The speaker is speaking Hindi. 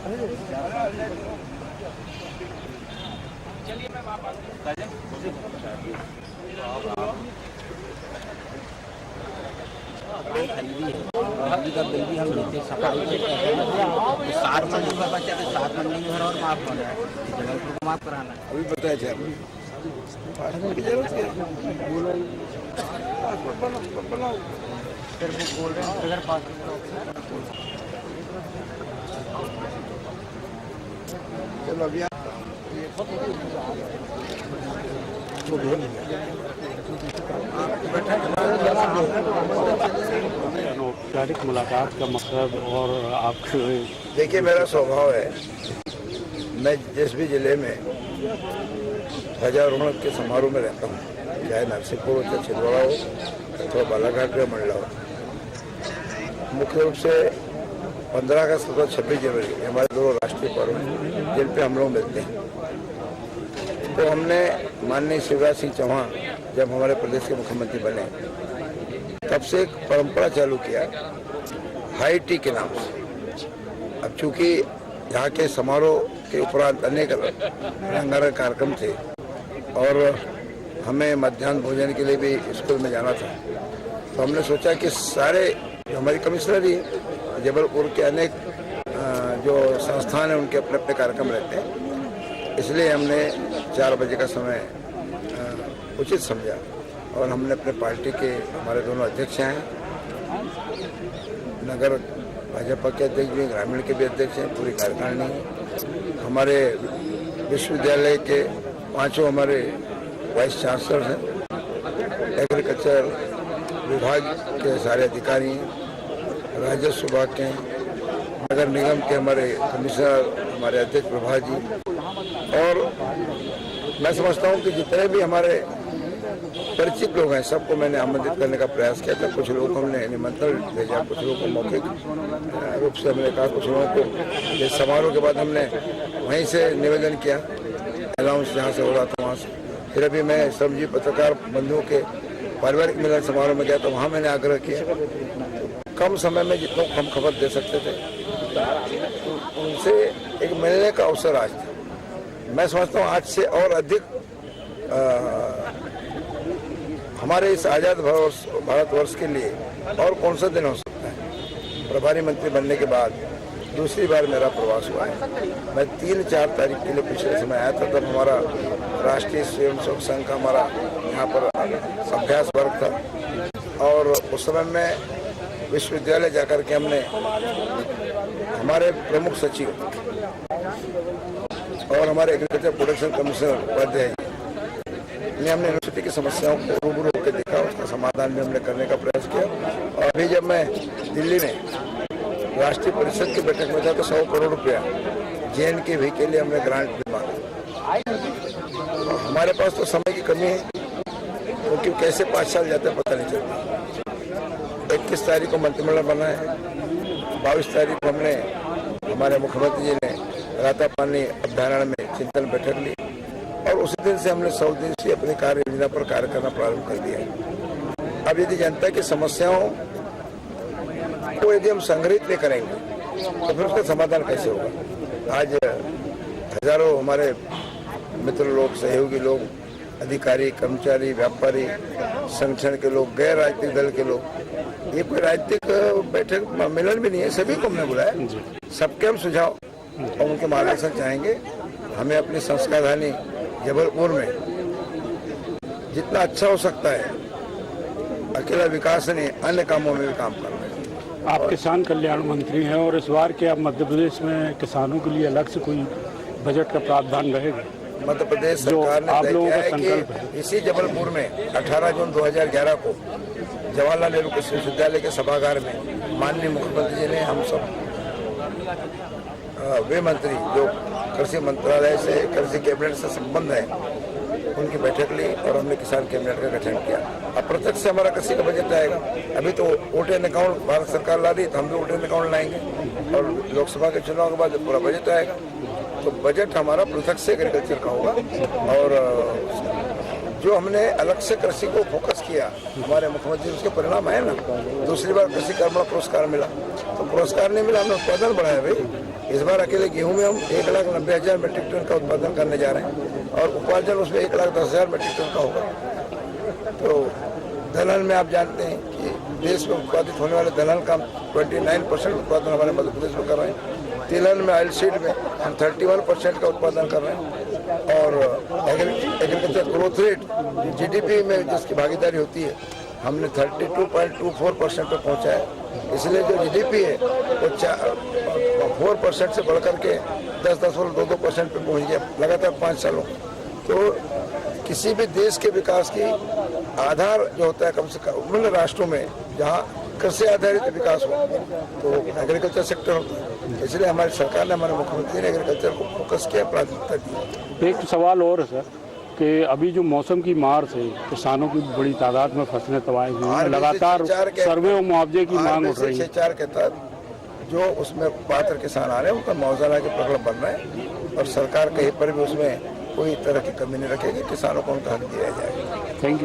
बिजली का बिल भी हम लेते, सफाई के पैसे तो 7 मंडी में बचे तो 7 मंडी में हर और माफ हो रहा है, जबलपुर को माफ कराना है। अभी बताया जाए पासपोर्ट की जरूरत है, बनाओ। फिर वो बोल रहे हैं अगर पासपोर्ट चलो अभी औपचारिक मुलाकात का मकसद और आपके देखिए, मेरा स्वभाव है, मैं जिस भी जिले में ध्वजारोहण के समारोह में रहता हूँ, चाहे नरसिंहपुर हो, चाहे छिंदवाड़ा हो अथवा बालाघाट या मंडला हो, मुख्य रूप से 15 अगस्त और 26 जनवरी हमारे दोनों राष्ट्रीय पर्व हैं जिन पे हम लोग मिलते हैं। तो हमने माननीय शिवराज सिंह चौहान जब हमारे प्रदेश के मुख्यमंत्री बने तब से एक परंपरा चालू किया हाई टी के नाम से। अब चूंकि यहाँ के समारोह के उपरांत अनेक रंगारंग कार्यक्रम थे और हमें मध्याह्न भोजन के लिए भी स्कूल में जाना था, तो हमने सोचा कि सारे हमारी कमिश्नरी जबलपुर के अनेक जो संस्थान हैं उनके अपने अपने कार्यक्रम रहते हैं, इसलिए हमने 4 बजे का समय उचित समझा और हमने अपने पार्टी के हमारे दोनों अध्यक्ष हैं, नगर भाजपा के अध्यक्ष भी, ग्रामीण के भी अध्यक्ष हैं, पूरी कार्यकारिणी, हमारे विश्वविद्यालय के 5 हमारे वाइस चांसलर हैं, एग्रीकल्चर विभाग के सारे अधिकारी, राजस्व विभाग के, नगर निगम के हमारे कमिश्नर, हमारे अध्यक्ष प्रभा जी, और मैं समझता हूँ कि जितने भी हमारे परिचित लोग हैं सबको मैंने आमंत्रित करने का प्रयास किया था। कुछ लोगों को हमने निमंत्रण भेजा, कुछ लोगों को मौखिक रूप से हमने कहा, कुछ लोगों को इस समारोह के बाद हमने वहीं से निवेदन किया, अनाउंस जहाँ से हो रहा था वहाँ से। फिर अभी मैं श्रमजीवी पत्रकार बंधुओं के पारिवारिक मिलन समारोह में गया तो वहाँ मैंने आग्रह किया कम समय में जितना हम खबर दे सकते थे उनसे एक मिलने का अवसर आज था। मैं समझता हूँ आज से और अधिक हमारे इस आज़ाद भारतवर्ष के लिए और कौन सा दिन हो सकता है। प्रभारी मंत्री बनने के बाद दूसरी बार मेरा प्रवास हुआ है। मैं 3-4 तारीख के लिए पिछले समय आया था, तब हमारा राष्ट्रीय स्वयंसेवक संघ का हमारा यहाँ पर अभ्यास वर्ग था और उस समय में विश्वविद्यालय जाकर के हमने हमारे प्रमुख सचिव और हमारे एग्रीकल्चर प्रोडक्शन कमिश्नर उपाध्याय ने हमने यूनिवर्सिटी की समस्याओं को रूबरू होकर देखा, उसका समाधान भी हमने करने का प्रयास किया। और अभी जब मैं दिल्ली में राष्ट्रीय परिषद की बैठक में था तो 100 करोड़ रुपया JNKV के लिए हमने ग्रांट भी मांगा। हमारे पास तो समय की कमी है क्योंकि कैसे 5 साल जाते हैं पता नहीं चलता। 21 तारीख को मंत्रिमंडल बना है, 22 तारीख को हमने हमारे मुख्यमंत्री जी ने राता पानी अभ्यारण्य में चिंतन बैठक ली और उसी दिन से हमने 100 दिन से अपनी कार्य योजना पर कार्य करना प्रारंभ कर दिया है। अब यदि जनता की समस्याओं को यदि हम संग्रहित नहीं करेंगे तो फिर उसका समाधान कैसे होगा। आज हजारों हमारे मित्र लोग, सहयोगी लोग, अधिकारी, कर्मचारी, व्यापारी, संगठन के लोग, गैर राजनीतिक दल के लोग, ये कोई राजनीतिक बैठक मिलन भी नहीं है, सभी को हमने बुलाया, सबके हम सुझाव और उनके मार्गदर्शन चाहेंगे। हमें अपनी संस्कारधानी जबलपुर में जितना अच्छा हो सकता है, अकेला विकास नहीं अन्य कामों में भी काम करना है। आप किसान कल्याण मंत्री हैं और इस बार के अब मध्य प्रदेश में किसानों के लिए अलग से कोई बजट का प्रावधान रहेगा? मध्य प्रदेश सरकार ने तय किया है कि इसी जबलपुर में 18 जून 2011 को जवाहरलाल नेहरू कृषि विश्वविद्यालय के सभागार में माननीय मुख्यमंत्री जी ने हम सब वे मंत्री जो कृषि मंत्रालय से, कृषि कैबिनेट से संबंध है, उनकी बैठक ली और हमने किसान कैबिनेट का गठन किया। अब प्रत्यक्ष से हमारा कृषि का बजट आएगा। अभी तो वोट एंड अकाउंट भारत सरकार ला रही है तो हम भी वोट एंड अकाउंट लाएंगे और लोकसभा के चुनाव के बाद पूरा बजट आएगा। तो बजट हमारा पृथक से एग्रीकल्चर का होगा और जो हमने अलग से कृषि को फोकस किया, हमारे मुख्यमंत्री, उसके परिणाम है ना। दूसरी बार कृषि कर्मण पुरस्कार मिला, तो पुरस्कार नहीं मिला, हमने उत्पादन बढ़ाया भाई। इस बार अकेले गेहूं में हम 1,90,000 मीट्रिक टन का उत्पादन करने जा रहे हैं और उपार्जन उसमें 1,10,000 मीट्रिक टन का होगा। तो दलहन में आप जानते हैं कि देश में उत्पादित होने वाले दलहन का 29% उत्पादन हमारे मध्य प्रदेश में कर रहे हैं। तिलहन में, ऑयल सीड में हम 31% का उत्पादन कर रहे हैं। और एग्रीकल्चर ग्रोथ रेट जीडीपी में जिसकी भागीदारी होती है, हमने 32.24% पे पहुंचा है। इसलिए जो जीडीपी है वो 4% से बढ़कर के 10.2% पे पहुंच गया लगातार 5 सालों। तो किसी भी देश के विकास की आधार जो होता है, कम से कम विभिन्न राष्ट्रों में जहाँ कृषि आधारित विकास हो तो एग्रीकल्चर सेक्टर होता है। इसलिए हमारी सरकार ने, हमारे मुख्यमंत्री ने एग्रीकल्चर को फोकस किया, प्राथमिकता दी। एक सवाल और है सर कि अभी जो मौसम की मार से किसानों की बड़ी तादाद में फसलें तबाह हुई हैं, लगातार सर्वे और मुआवजे की मांग उठ रही है। 6-4 के तहत जो उसमें पात्र किसान आ रहे हैं उनका मुआवजा के प्रकल्प बन रहे हैं और सरकार कहीं पर भी उसमें कोई तरह की कमी नहीं रखेगी, किसानों को उनका हक दिया जाएगा। Thank you.